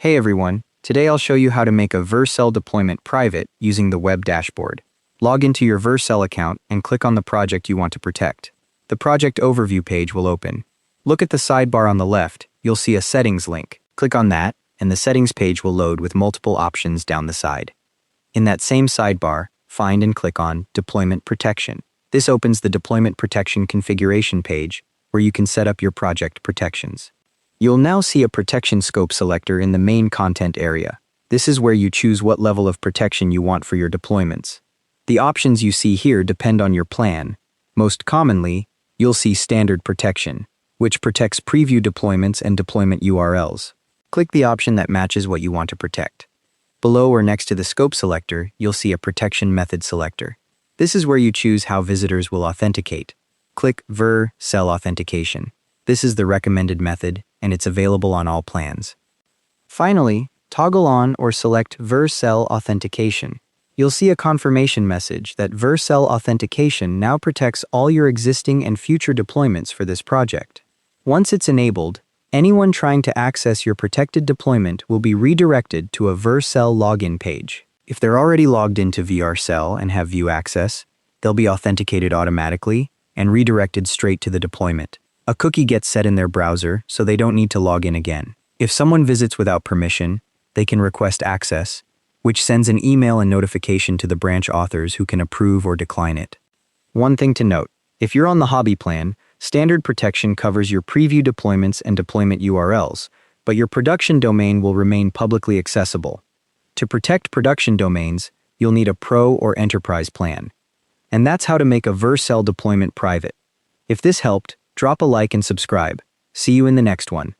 Hey everyone, today I'll show you how to make a Vercel deployment private using the web dashboard. Log into your Vercel account and click on the project you want to protect. The project overview page will open. Look at the sidebar on the left, you'll see a settings link. Click on that, and the settings page will load with multiple options down the side. In that same sidebar, find and click on Deployment Protection. This opens the Deployment Protection configuration page, where you can set up your project protections. You'll now see a protection scope selector in the main content area. This is where you choose what level of protection you want for your deployments. The options you see here depend on your plan. Most commonly, you'll see Standard Protection, which protects preview deployments and deployment URLs. Click the option that matches what you want to protect. Below or next to the scope selector, you'll see a protection method selector. This is where you choose how visitors will authenticate. Click Vercel authentication. This is the recommended method, and it's available on all plans. Finally, toggle on or select Vercel authentication. You'll see a confirmation message that Vercel authentication now protects all your existing and future deployments for this project. Once it's enabled, anyone trying to access your protected deployment will be redirected to a Vercel login page. If they're already logged into Vercel and have view access, they'll be authenticated automatically and redirected straight to the deployment. A cookie gets set in their browser, so they don't need to log in again. If someone visits without permission, they can request access, which sends an email and notification to the branch authors who can approve or decline it. One thing to note, if you're on the hobby plan, Standard Protection covers your preview deployments and deployment URLs, but your production domain will remain publicly accessible. To protect production domains, you'll need a Pro or Enterprise plan. And that's how to make a Vercel deployment private. If this helped, drop a like and subscribe. See you in the next one.